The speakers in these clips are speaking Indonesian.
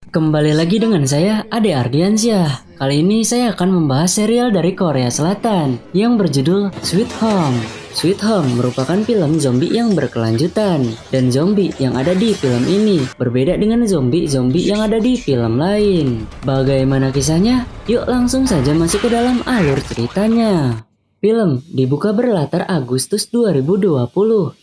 Kembali lagi dengan saya, Ade Ardiansyah. Kali ini saya akan membahas serial dari Korea Selatan yang berjudul Sweet Home. Sweet Home merupakan film zombie yang berkelanjutan, dan zombie yang ada di film ini berbeda dengan zombie-zombie yang ada di film lain. Bagaimana kisahnya? Yuk langsung saja masuk ke dalam alur ceritanya. Film dibuka berlatar Agustus 2020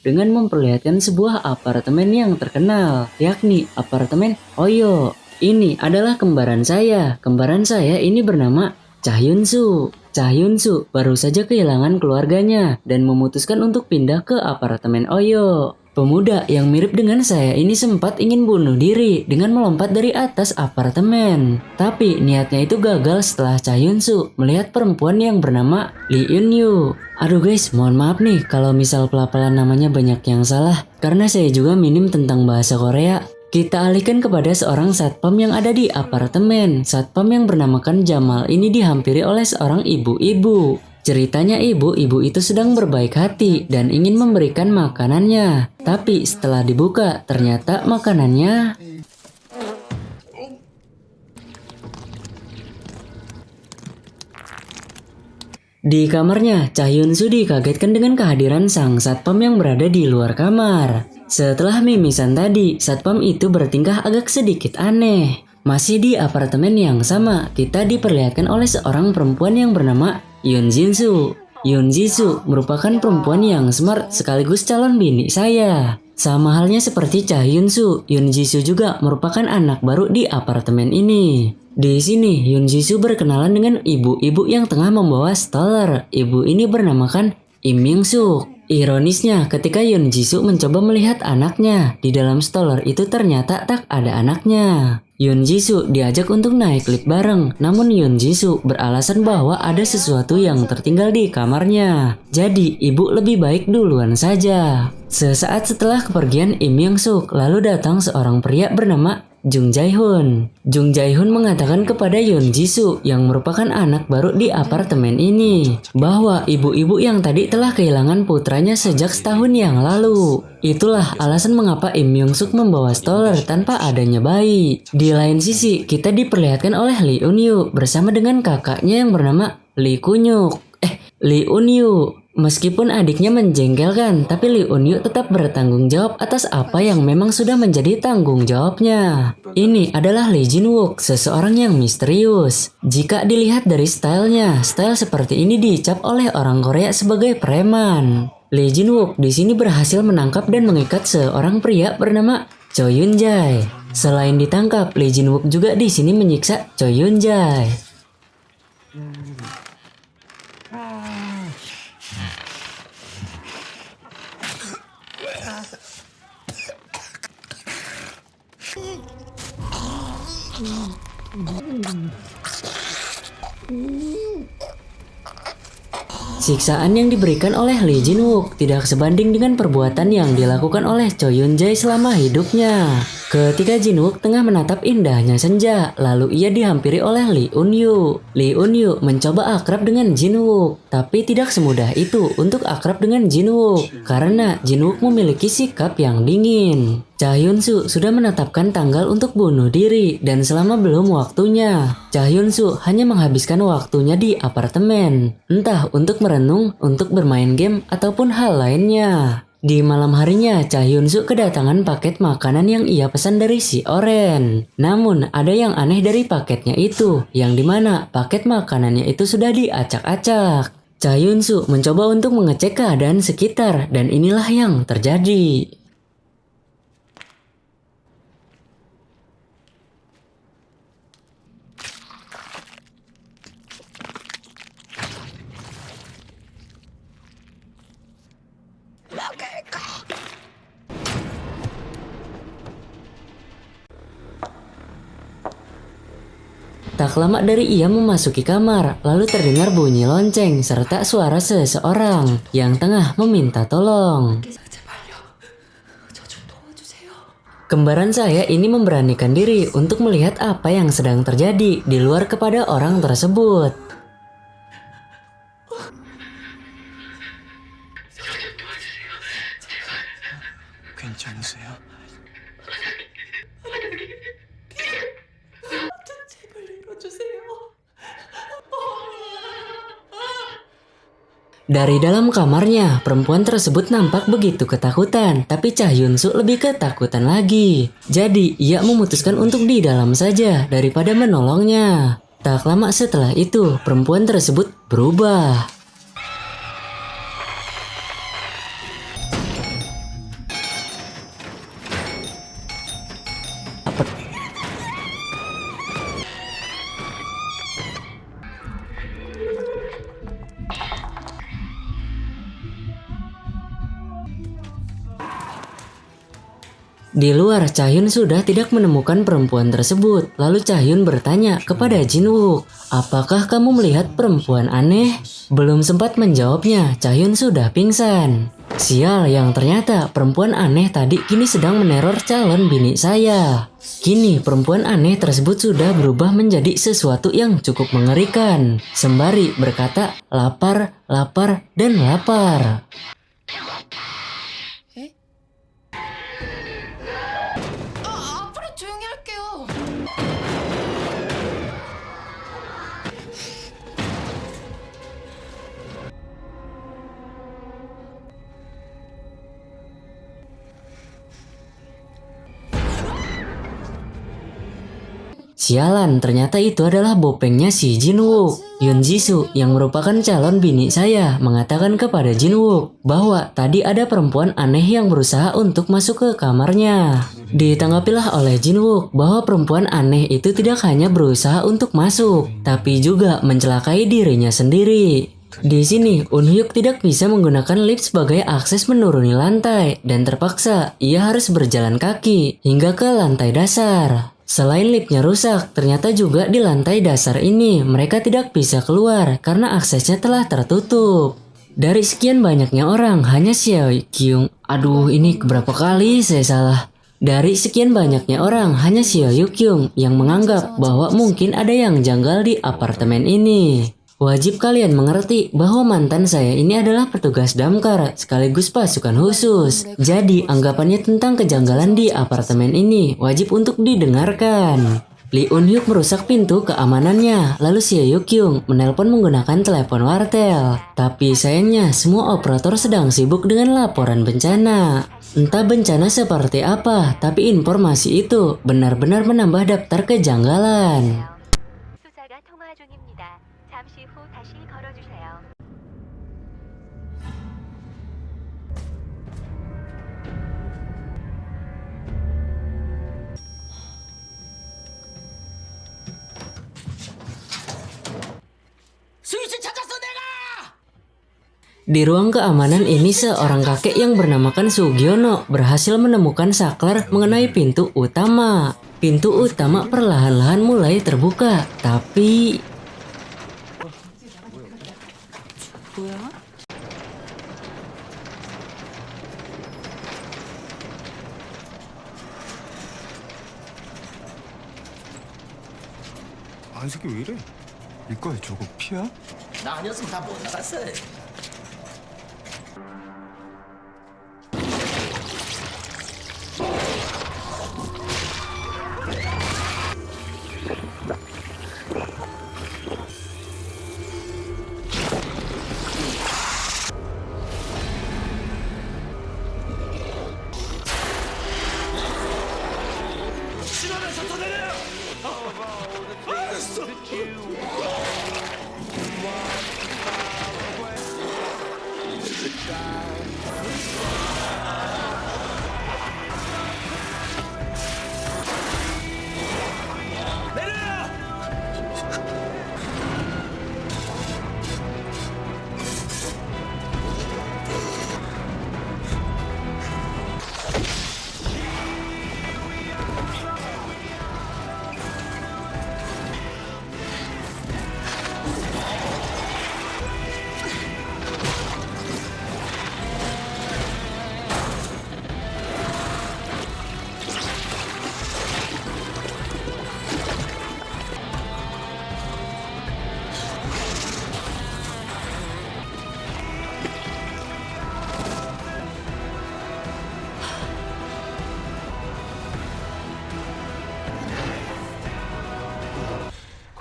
dengan memperlihatkan sebuah apartemen yang terkenal, yakni apartemen Oyo. Ini adalah kembaran saya. Kembaran saya ini bernama Cha Hyun-soo. Cha Hyun-soo baru saja kehilangan keluarganya dan memutuskan untuk pindah ke apartemen Oyo. Pemuda yang mirip dengan saya ini sempat ingin bunuh diri dengan melompat dari atas apartemen. Tapi niatnya itu gagal setelah Cha Hyun-soo melihat perempuan yang bernama Lee Eun-yu. Aduh guys, mohon maaf nih kalau misal pelafalan namanya banyak yang salah, karena saya juga minim tentang bahasa Korea. Kita alihkan kepada seorang satpam yang ada di apartemen. Satpam yang bernamakan Jamal ini dihampiri oleh seorang ibu-ibu. Ceritanya ibu-ibu itu sedang berbaik hati dan ingin memberikan makanannya. Tapi setelah dibuka, ternyata makanannya di kamarnya. Cha Hyun-soo dikagetkan dengan kehadiran sang satpam yang berada di luar kamar. Setelah mimisan tadi, satpam itu bertingkah agak sedikit aneh. Masih di apartemen yang sama, kita diperlihatkan oleh seorang perempuan yang bernama Yoon Jin-soo. Yoon Jisoo merupakan perempuan yang smart sekaligus calon bini saya. Sama halnya seperti Cha Hyun-soo, Yoon Jisoo juga merupakan anak baru di apartemen ini. Di sini, Yoon Jisoo berkenalan dengan ibu-ibu yang tengah membawa stroller. Ibu ini bernamakan Im Myung-suk. Ironisnya, ketika Yoon Jisoo mencoba melihat anaknya, di dalam stroller itu ternyata tak ada anaknya. Yoon Jisoo diajak untuk naik lift bareng, namun Yoon Jisoo beralasan bahwa ada sesuatu yang tertinggal di kamarnya. Jadi, ibu lebih baik duluan saja. Sesaat setelah kepergian Im Myung-suk, lalu datang seorang pria bernama Jung Jae-hoon. Jung Jae-hoon mengatakan kepada Yoon Jisoo yang merupakan anak baru di apartemen ini bahwa ibu-ibu yang tadi telah kehilangan putranya sejak setahun yang lalu. Itulah alasan mengapa Im Myung-suk membawa stroller tanpa adanya bayi. Di lain sisi, kita diperlihatkan oleh Lee Eun-yu bersama dengan kakaknya yang bernama Lee Kunyuk. Lee Eun-yu. Meskipun adiknya menjengkelkan, tapi Lee Eun-yu tetap bertanggung jawab atas apa yang memang sudah menjadi tanggung jawabnya. Ini adalah Lee Jin-wook, seseorang yang misterius. Jika dilihat dari stylenya, style seperti ini dicap oleh orang Korea sebagai preman. Lee Jin-wook di sini berhasil menangkap dan mengikat seorang pria bernama Cho Yun-jae. Selain ditangkap, Lee Jin-wook juga di sini menyiksa Cho Yun-jae. Siksaan yang diberikan oleh Lee Jin-wook tidak sebanding dengan perbuatan yang dilakukan oleh Cho Yun-jae selama hidupnya. Ketika Jin-wook tengah menatap indahnya senja, lalu ia dihampiri oleh Lee Eun-yu. Lee Eun-yu mencoba akrab dengan Jin-wook, tapi tidak semudah itu untuk akrab dengan Jin-wook karena Jin-wook memiliki sikap yang dingin. Cha Hyun-soo sudah menetapkan tanggal untuk bunuh diri dan selama belum waktunya, Cha Hyun-soo hanya menghabiskan waktunya di apartemen, entah untuk merenung, untuk bermain game, ataupun hal lainnya. Di malam harinya, Cha Hyun-soo kedatangan paket makanan yang ia pesan dari si Oren. Namun, ada yang aneh dari paketnya itu, yang dimana paket makanannya itu sudah diacak-acak. Cha Hyun-soo mencoba untuk mengecek keadaan sekitar, dan inilah yang terjadi. Tak lama dari ia memasuki kamar, lalu terdengar bunyi lonceng serta suara seseorang yang tengah meminta tolong. Kembaran saya ini memberanikan diri untuk melihat apa yang sedang terjadi di luar kepada orang tersebut. 괜찮으세요? Dari dalam kamarnya, perempuan tersebut nampak begitu ketakutan, tapi Cha Hyun-suk lebih ketakutan lagi. Jadi, ia memutuskan untuk di dalam saja daripada menolongnya. Tak lama setelah itu, perempuan tersebut berubah. Di luar, Cha Hyun sudah tidak menemukan perempuan tersebut. Lalu Cha Hyun bertanya kepada Jin Wook, "Apakah kamu melihat perempuan aneh?" Belum sempat menjawabnya, Cha Hyun sudah pingsan. Sial, yang ternyata perempuan aneh tadi kini sedang meneror calon bini saya. Kini perempuan aneh tersebut sudah berubah menjadi sesuatu yang cukup mengerikan. Sembari berkata, "Lapar, lapar, dan lapar." 앞으로 조용히 할게요. Sialan, ternyata itu adalah bopengnya si Jin Wook. Yoon Jisoo yang merupakan calon bini saya mengatakan kepada Jin Wook bahwa tadi ada perempuan aneh yang berusaha untuk masuk ke kamarnya. Ditanggapilah oleh Jin Wook bahwa perempuan aneh itu tidak hanya berusaha untuk masuk, tapi juga mencelakai dirinya sendiri. Di sini, Eun Hyuk tidak bisa menggunakan lift sebagai akses menuruni lantai dan terpaksa ia harus berjalan kaki hingga ke lantai dasar. Selain liftnya rusak, ternyata juga di lantai dasar ini mereka tidak bisa keluar karena aksesnya telah tertutup. Dari sekian banyaknya orang, hanya Xiao Kyung. Aduh, ini keberapa kali saya salah. Dari sekian banyaknya orang, hanya Xiao Kyung yang menganggap bahwa mungkin ada yang janggal di apartemen ini. Wajib kalian mengerti bahwa mantan saya ini adalah petugas damkar sekaligus pasukan khusus. Jadi anggapannya tentang kejanggalan di apartemen ini wajib untuk didengarkan. Lee Eun Hyuk merusak pintu keamanannya, lalu Seo Kyung menelpon menggunakan telepon wartel. Tapi sayangnya semua operator sedang sibuk dengan laporan bencana. Entah bencana seperti apa, tapi informasi itu benar-benar menambah daftar kejanggalan. 수사가 통화 중입니다. 잠시 후 다시 걸어주세요. 스위치 찾았어 내가! Di ruang keamanan ini seorang kakek yang bernamakan Sugiono berhasil menemukan saklar mengenai pintu utama. Pintu utama perlahan-lahan mulai terbuka, tapi 뭐야? 안색이 왜 이래? 이거에 저거 피야? 나 아니었으면 다 못 나갔어.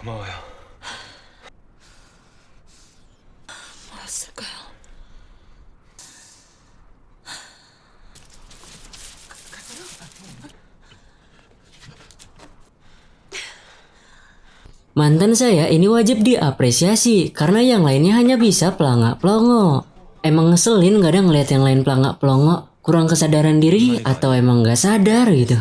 고마워요. 뭐였을까요? Mantan saya ini wajib diapresiasi karena yang lainnya hanya bisa pelangak-pelongo. Emang ngeselin gak ada ngeliat yang lain pelangak-pelongo? Kurang kesadaran diri atau emang gak sadar gitu?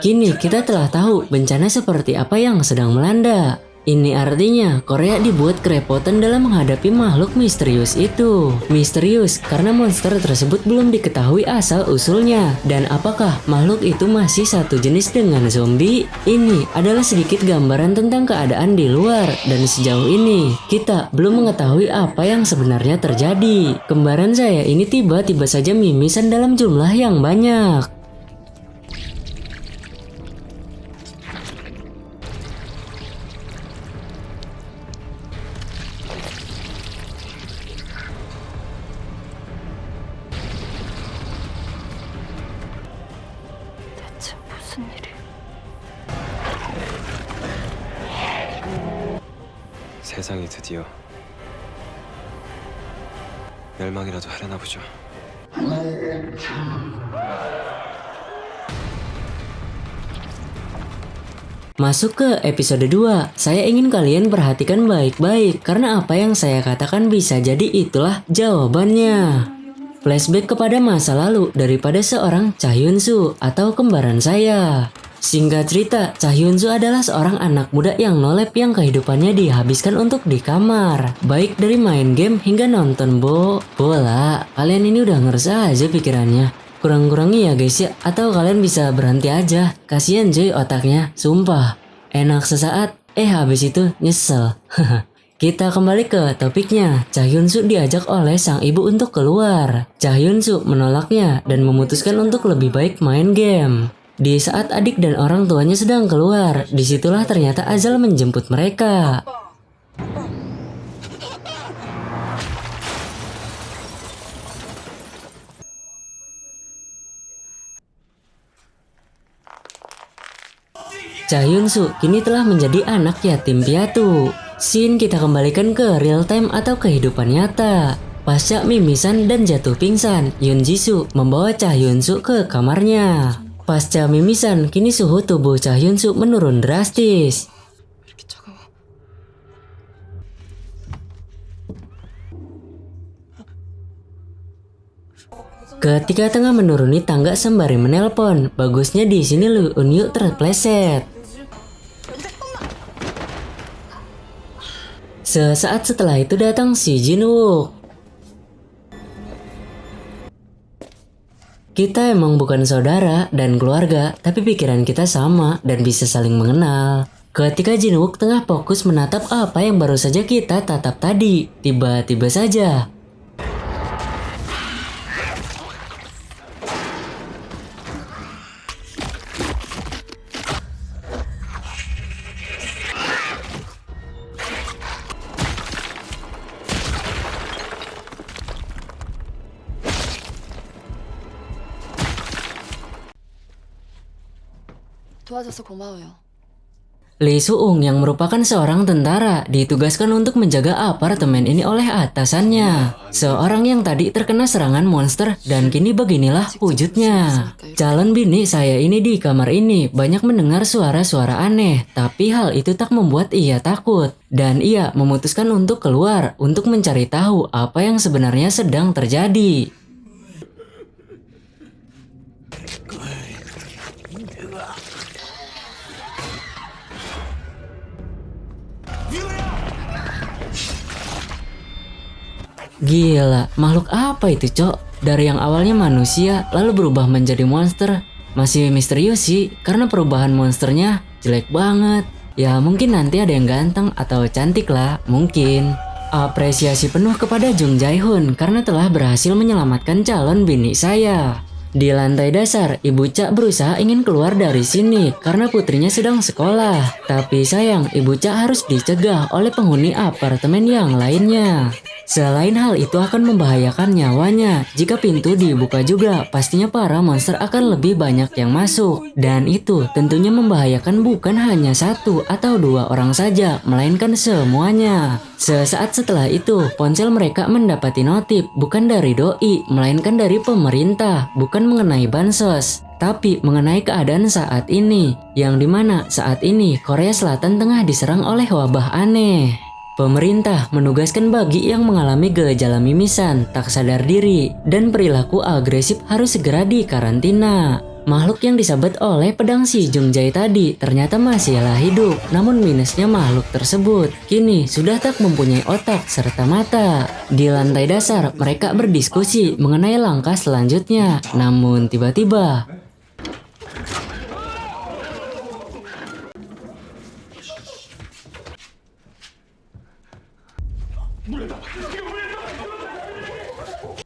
Kini kita telah tahu bencana seperti apa yang sedang melanda. Ini artinya Korea dibuat kerepotan dalam menghadapi makhluk misterius itu. Misterius karena monster tersebut belum diketahui asal-usulnya. Dan apakah makhluk itu masih satu jenis dengan zombie? Ini adalah sedikit gambaran tentang keadaan di luar. Dan sejauh ini kita belum mengetahui apa yang sebenarnya terjadi. Kembaran saya ini tiba-tiba saja mimisan dalam jumlah yang banyak. 세상이 드디어 멸망이라도 하려나 보죠. Masuk ke episode 2, saya ingin kalian perhatikan baik-baik karena apa yang saya katakan bisa jadi itulah jawabannya. Flashback kepada masa lalu daripada seorang Cha Hyun-soo atau kembaran saya. Singkat cerita, Cha Hyun-soo adalah seorang anak muda yang nolep yang kehidupannya dihabiskan untuk di kamar. Baik dari main game hingga nonton bola. Kalian ini udah ngerasa aja pikirannya. Kurang-kurangi ya guys ya, atau kalian bisa berhenti aja. Kasian cuy otaknya, sumpah. Enak sesaat, habis itu nyesel. Kita kembali ke topiknya. Cha Hyun-soo diajak oleh sang ibu untuk keluar. Cha Hyun-soo menolaknya dan memutuskan untuk lebih baik main game. Di saat adik dan orang tuanya sedang keluar, disitulah ternyata Azal menjemput mereka. Cha Hyun-soo kini telah menjadi anak yatim piatu. Scene kita kembalikan ke real time atau kehidupan nyata. Pasca mimisan dan jatuh pingsan, Yoon Ji-soo membawa Cha Hyun-soo ke kamarnya. Pasca mimisan, kini suhu tubuh Cha Hyun-soo menurun drastis. Ketika tengah menuruni tangga sembari menelpon, bagusnya di sini Lee Eun-yu terpleset. Sesaat setelah itu datang si Jin-wook. Kita emang bukan saudara dan keluarga, tapi pikiran kita sama dan bisa saling mengenal. Ketika Jin-wook tengah fokus menatap apa yang baru saja kita tatap tadi, tiba-tiba saja 도와줘서 고마워요. Lee Soo-ung yang merupakan seorang tentara ditugaskan untuk menjaga apartemen ini oleh atasannya. Seorang yang tadi terkena serangan monster dan kini beginilah wujudnya. Calon bini saya ini di kamar ini banyak mendengar suara-suara aneh, tapi hal itu tak membuat ia takut. Dan ia memutuskan untuk keluar untuk mencari tahu apa yang sebenarnya sedang terjadi. Gila, makhluk apa itu cok? Dari yang awalnya manusia lalu berubah menjadi monster. Masih misterius sih, karena perubahan monsternya jelek banget. Ya mungkin nanti ada yang ganteng atau cantik lah, mungkin. Apresiasi penuh kepada Jung Jae-hoon karena telah berhasil menyelamatkan calon bini saya. Di lantai dasar, Ibu Cha berusaha ingin keluar dari sini karena putrinya sedang sekolah. Tapi sayang, Ibu Cha harus dicegah oleh penghuni apartemen yang lainnya. Selain hal itu akan membahayakan nyawanya. Jika pintu dibuka juga, pastinya para monster akan lebih banyak yang masuk. Dan itu tentunya membahayakan bukan hanya satu atau dua orang saja, melainkan semuanya. Sesaat setelah itu, ponsel mereka mendapati notif bukan dari doi, melainkan dari pemerintah, bukan mengenai bansos. tapi mengenai keadaan saat ini, yang dimana saat ini Korea Selatan tengah diserang oleh wabah aneh. Pemerintah menugaskan bagi yang mengalami gejala mimisan, tak sadar diri, dan perilaku agresif harus segera dikarantina. Makhluk yang disabet oleh pedang si Jung-jae tadi ternyata masihlah hidup, namun minusnya makhluk tersebut kini sudah tak mempunyai otak serta mata. Di lantai dasar mereka berdiskusi mengenai langkah selanjutnya, namun tiba-tiba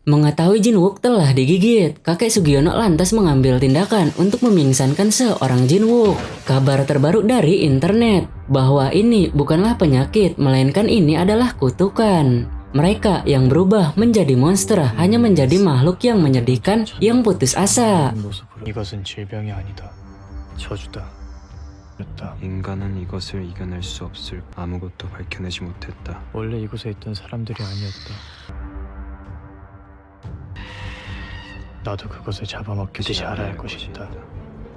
mengetahui Jinwook telah digigit, kakek Sugiono lantas mengambil tindakan untuk memingsankan seorang Jinwook. Kabar terbaru dari internet bahwa ini bukanlah penyakit, melainkan ini adalah kutukan. Mereka yang berubah menjadi monster hanya menjadi makhluk yang menyedihkan yang putus asa. 이것은 질병이 아니다. 저주다. 인간은 이것을 이겨낼 수 없을 아무것도 밝혀내지 못했다. 원래 이곳에 있던 사람들이 아니었다. 나도 그것을 잡아먹히듯이 알아야 할 것이다.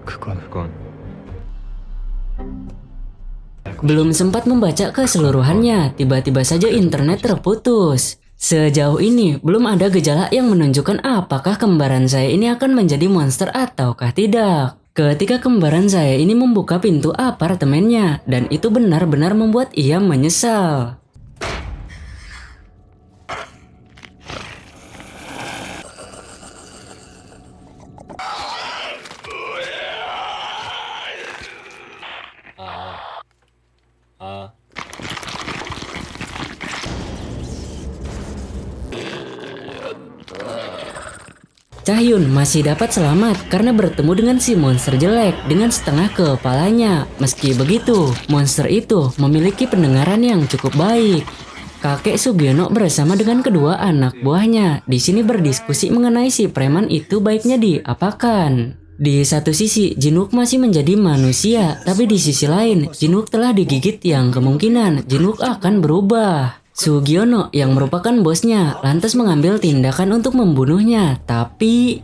그건 Belum sempat membaca keseluruhannya, tiba-tiba saja internet terputus. Sejauh ini belum ada gejala yang menunjukkan apakah kembaran saya ini akan menjadi monster ataukah tidak. Ketika kembaran saya ini membuka pintu apartemennya, dan itu benar-benar membuat ia menyesal. Chahyun masih dapat selamat karena bertemu dengan si monster jelek dengan setengah kepalanya. Meski begitu, monster itu memiliki pendengaran yang cukup baik. Kakek Sugiono bersama dengan kedua anak buahnya di sini berdiskusi mengenai si preman itu baiknya diapakan. Di satu sisi, Jinwook masih menjadi manusia, tapi di sisi lain, Jinwook telah digigit yang kemungkinan Jinwook akan berubah. Sugiono yang merupakan bosnya lantas mengambil tindakan untuk membunuhnya, tapi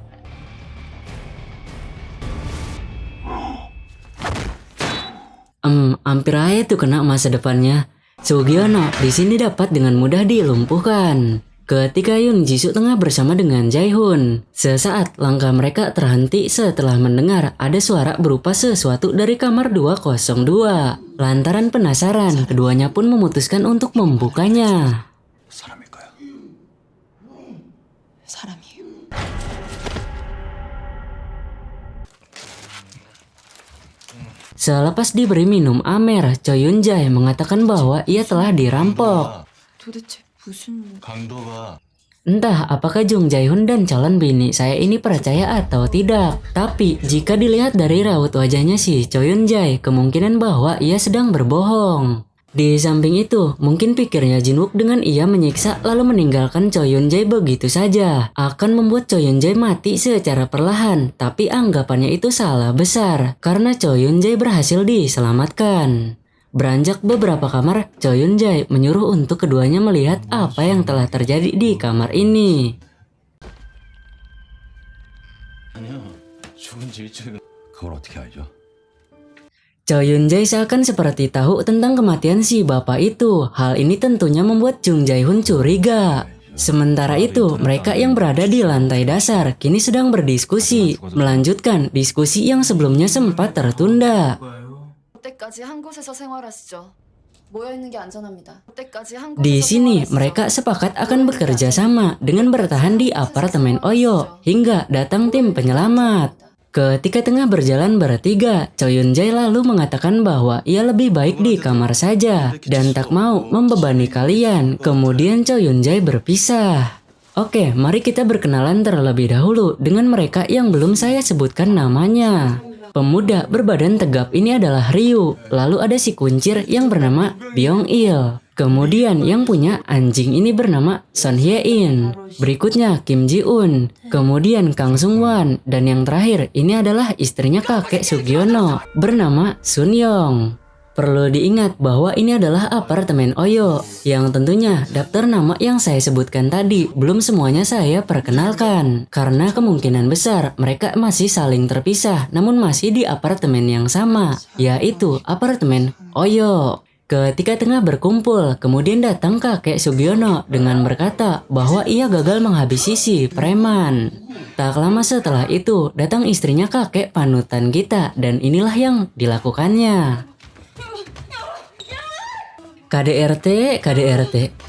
hampir aja tuh kena masa depannya. Sugiono di sini dapat dengan mudah dilumpuhkan. Ketika Yoon Jisoo tengah bersama dengan Jae-hoon, sesaat langkah mereka terhenti setelah mendengar ada suara berupa sesuatu dari kamar 202. Lantaran penasaran, keduanya pun memutuskan untuk membukanya. 사람이에요. Selepas diberi minum amer, Choi Yoon-jae mengatakan bahwa ia telah dirampok. 도대체 무슨 강도가 Entah apakah Jung Jae-hoon dan calon bini saya ini percaya atau tidak. Tapi jika dilihat dari raut wajahnya si Choi Yoon-jae, kemungkinan bahwa ia sedang berbohong. Di samping itu, mungkin pikirnya Jinwook dengan ia menyiksa lalu meninggalkan Choi Yoon-jae begitu saja akan membuat Choi Yoon-jae mati secara perlahan. Tapi anggapannya itu salah besar karena Choi Yoon-jae berhasil diselamatkan. Beranjak beberapa kamar, Choi Yoon-jae menyuruh untuk keduanya melihat apa yang telah terjadi di kamar ini. 죽은 질증 그걸 어떻게 알죠? Choi Yoon-jae seakan seperti tahu tentang kematian si bapak itu. Hal ini tentunya membuat Jung Jae-hoon curiga. Sementara itu, mereka yang berada di lantai dasar kini sedang berdiskusi, melanjutkan diskusi yang sebelumnya sempat tertunda. 그때까지 한 곳에서 생활하시죠. 모여 있는 게 안전합니다. 그때까지 한 Di 곳에서 sini 생활하시죠. mereka sepakat akan bekerja sama dengan bertahan di apartemen Oyo hingga datang tim penyelamat. Ketika tengah berjalan bertiga, Choi Yoon-jae lalu mengatakan bahwa ia lebih baik di kamar saja dan tak mau membebani kalian. Kemudian Choi Yoon-jae berpisah. Oke, mari kita berkenalan terlebih dahulu dengan mereka yang belum saya sebutkan namanya. Pemuda berbadan tegap ini adalah Ryu. Lalu ada si kuncir yang bernama Byung-il. Kemudian yang punya anjing ini bernama Son Hye-in. Berikutnya Kim Ji-un. Kemudian Kang Sung-wan. Dan yang terakhir ini adalah istrinya kakek Sugiono bernama Sun Yong. Perlu diingat bahwa ini adalah apartemen Oyo, yang tentunya daftar nama yang saya sebutkan tadi belum semuanya saya perkenalkan. Karena kemungkinan besar mereka masih saling terpisah namun masih di apartemen yang sama, yaitu apartemen Oyo. Ketika tengah berkumpul, kemudian datang kakek Sugiono dengan berkata bahwa ia gagal menghabisi si preman. Tak lama setelah itu, datang istrinya kakek panutan kita dan inilah yang dilakukannya. KDRT,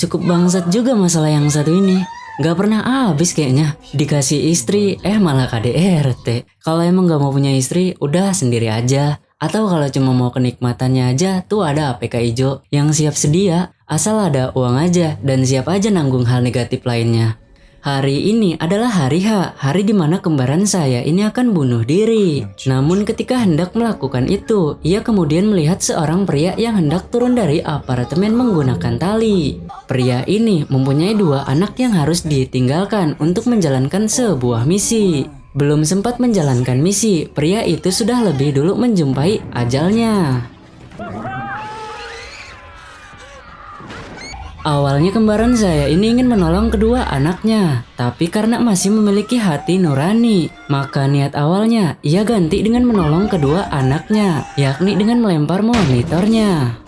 cukup bangsat juga masalah yang satu ini. Gak pernah habis kayaknya. Dikasih istri, malah KDRT. Kalau emang gak mau punya istri, udah sendiri aja. Atau kalau cuma mau kenikmatannya aja, tuh ada APK hijau yang siap sedia. Asal ada uang aja dan siap aja nanggung hal negatif lainnya. Hari ini adalah hari H, hari dimana kembaran saya ini akan bunuh diri. Namun ketika hendak melakukan itu, ia kemudian melihat seorang pria yang hendak turun dari apartemen menggunakan tali. Pria ini mempunyai 2 anak yang harus ditinggalkan untuk menjalankan sebuah misi. Belum sempat menjalankan misi, pria itu sudah lebih dulu menjumpai ajalnya. Awalnya kembaran saya ini ingin menolong kedua anaknya, tapi karena masih memiliki hati nurani, maka niat awalnya ia ganti dengan menolong kedua anaknya, yakni dengan melempar monitornya.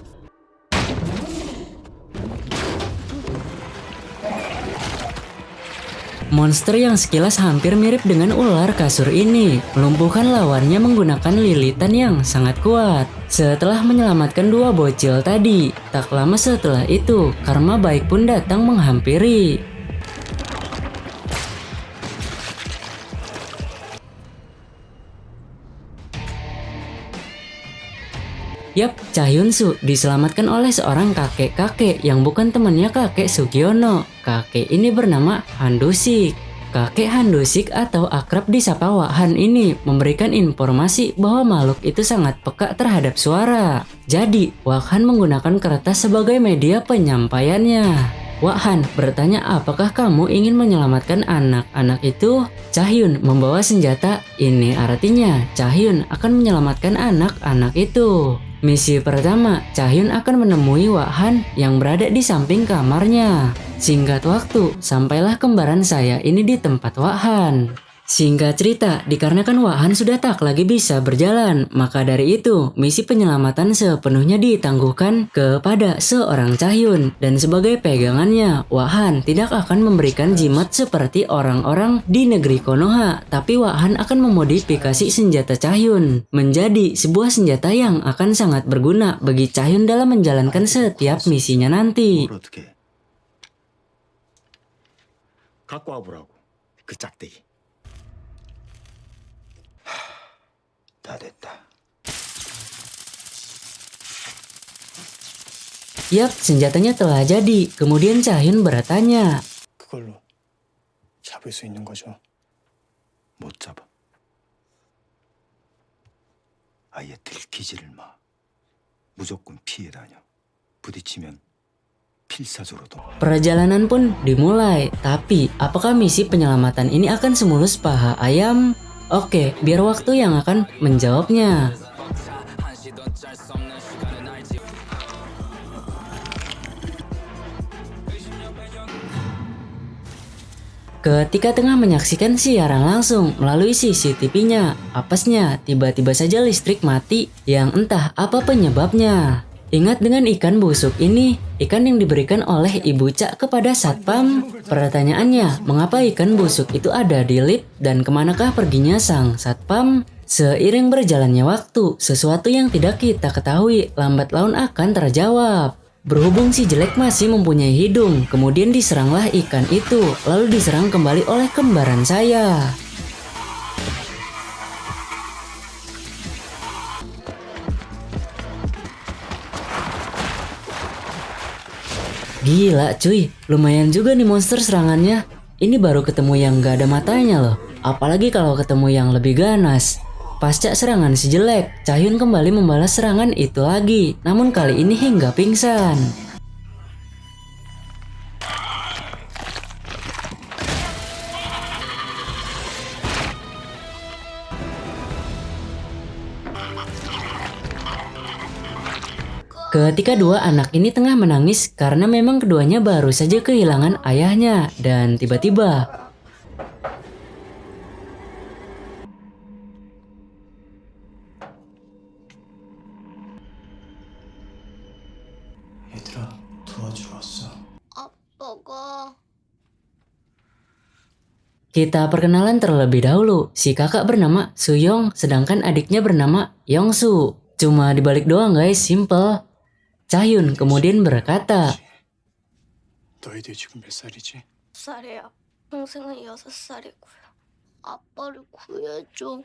Monster yang sekilas hampir mirip dengan ular kasur ini melumpuhkan lawannya menggunakan lilitan yang sangat kuat. Setelah menyelamatkan 2 bocil tadi, tak lama setelah itu karma baik pun datang menghampiri. Yap, Chahyun-soo diselamatkan oleh seorang kakek-kakek yang bukan temannya kakek Sugiono. Kakek ini bernama Han Do-sik. Kakek Han Do-sik atau akrab disapa Wak Han ini memberikan informasi bahwa makhluk itu sangat peka terhadap suara. Jadi, Wak Han menggunakan kertas sebagai media penyampaiannya. Wak Han bertanya apakah kamu ingin menyelamatkan anak-anak itu? Chahyun membawa senjata, ini artinya Chahyun akan menyelamatkan anak-anak itu. Misi pertama, Chahyun akan menemui Wak Han yang berada di samping kamarnya. Singkat waktu, sampailah kembaran saya ini di tempat Wak Han. Singkat cerita, dikarenakan Wak Han sudah tak lagi bisa berjalan, maka dari itu misi penyelamatan sepenuhnya ditangguhkan kepada seorang Chahyun. Dan sebagai pegangannya, Wak Han tidak akan memberikan jimat seperti orang-orang di negeri Konoha, tapi Wak Han akan memodifikasi senjata Chahyun menjadi sebuah senjata yang akan sangat berguna bagi Chahyun dalam menjalankan setiap misinya nanti. 뭘 어떻게 해? 갖고 와보라고 그 짝대기. 다 됐다. Yap, senjatanya telah jadi. Kemudian Chahyun bertanya, 그걸로 잡을 수 있는 거죠. 못 잡아. 아예 들키지를 마. 무조건 피해 다녀. 부딪히면 필사적으로도. perjalanan pun dimulai. Tapi, apakah misi penyelamatan ini akan semulus paha ayam? Oke, biar waktu yang akan menjawabnya. Ketika tengah menyaksikan siaran langsung melalui CCTV-nya, apesnya tiba-tiba saja listrik mati yang entah apa penyebabnya. Ingat dengan ikan busuk ini, ikan yang diberikan oleh Ibu Cak kepada Satpam? Pertanyaannya, mengapa ikan busuk itu ada di lift dan kemanakah perginya sang Satpam? Seiring berjalannya waktu, sesuatu yang tidak kita ketahui lambat laun akan terjawab. Berhubung si jelek masih mempunyai hidung, kemudian diseranglah ikan itu, lalu diserang kembali oleh kembaran saya. Gila cuy, lumayan juga nih monster serangannya. Ini baru ketemu yang gak ada matanya loh. Apalagi kalau ketemu yang lebih ganas. Pasca serangan si jelek, Chahyun kembali membalas serangan itu lagi. Namun kali ini hingga pingsan. Ketika dua anak ini tengah menangis karena memang keduanya baru saja kehilangan ayahnya dan tiba-tiba 얘들아, 도와주러 왔어. 아빠가 kita perkenalan terlebih dahulu. Si kakak bernama Suyong sedangkan adiknya bernama Yongsu. Cuma dibalik doang guys, simple. Chahyun kemudian berkata, 너희들 지금 몇 살이지? 6살이야. 동생은 6살이고요. 아빠를 구해줘.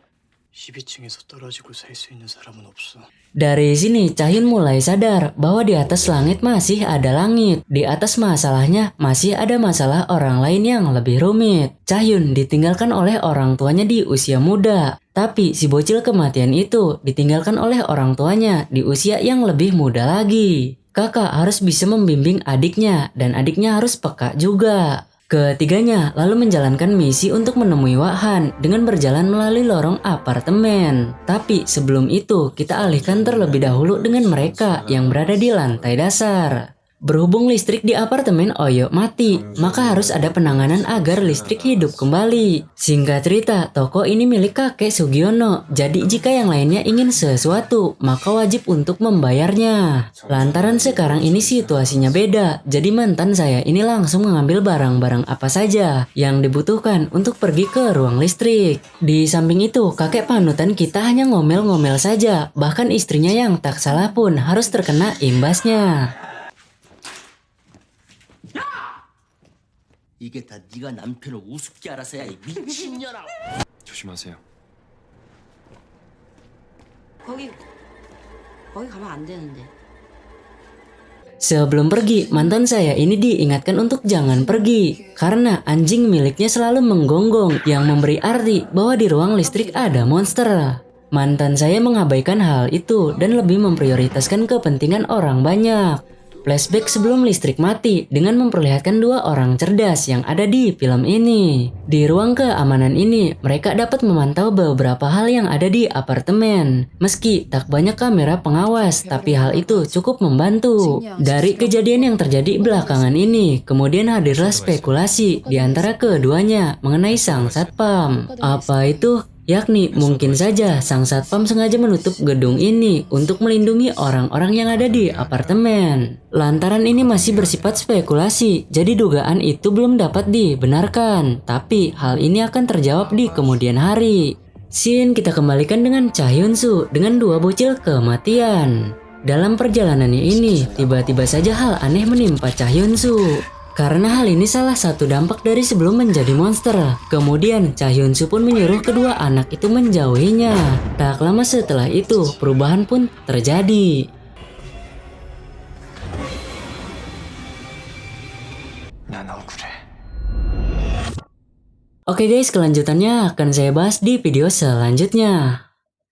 12층에서 떨어지고 살 수 있는 사람은 없어. dari sini Chahyun mulai sadar bahwa di atas langit masih ada langit. Di atas masalahnya masih ada masalah orang lain yang lebih rumit. Chahyun ditinggalkan oleh orang tuanya di usia muda. Tapi si bocil kematian itu ditinggalkan oleh orang tuanya di usia yang lebih muda lagi. Kakak harus bisa membimbing adiknya dan adiknya harus peka juga. Ketiganya lalu menjalankan misi untuk menemui Wak Han dengan berjalan melalui lorong apartemen. Tapi sebelum itu kita alihkan terlebih dahulu dengan mereka yang berada di lantai dasar. Berhubung listrik di apartemen Oyo mati, maka harus ada penanganan agar listrik hidup kembali. Singkat cerita, toko ini milik kakek Sugiono. Jadi jika yang lainnya ingin sesuatu, maka wajib untuk membayarnya. Lantaran sekarang ini situasinya beda, jadi mantan saya ini langsung mengambil barang-barang apa saja yang dibutuhkan untuk pergi ke ruang listrik. Di samping itu, kakek panutan kita hanya ngomel-ngomel saja, bahkan istrinya yang tak salah pun harus terkena imbasnya. 이게 다 네가 남편을 우습게 알아서야 이 미친년아. 조심하세요. 거기 가면 안 되는데. Sebelum pergi, mantan saya ini diingatkan untuk jangan pergi karena anjing miliknya selalu menggonggong yang memberi arti bahwa di ruang listrik ada monster. Mantan saya mengabaikan hal itu dan lebih memprioritaskan kepentingan orang banyak. Flashback sebelum listrik mati dengan memperlihatkan dua orang cerdas yang ada di film ini. Di ruang keamanan ini, mereka dapat memantau beberapa hal yang ada di apartemen. Meski tak banyak kamera pengawas, tapi hal itu cukup membantu. Dari kejadian yang terjadi belakangan ini, kemudian hadirlah spekulasi di antara keduanya mengenai sang satpam. Apa itu? Yakni mungkin saja sang satpam sengaja menutup gedung ini untuk melindungi orang-orang yang ada di apartemen. Lantaran ini masih bersifat spekulasi, jadi dugaan itu belum dapat dibenarkan. Tapi hal ini akan terjawab di kemudian hari. Scene kita kembalikan dengan Cha Hyun-soo dengan dua bocil kematian. Dalam perjalanannya ini, tiba-tiba saja hal aneh menimpa Cha Hyun-soo. Karena hal ini salah satu dampak dari sebelum menjadi monster. Kemudian Cha Hyun-soo pun menyuruh kedua anak itu menjauhinya. Tak lama setelah itu, perubahan pun terjadi. 난 억울해. Oke guys, kelanjutannya akan saya bahas di video selanjutnya.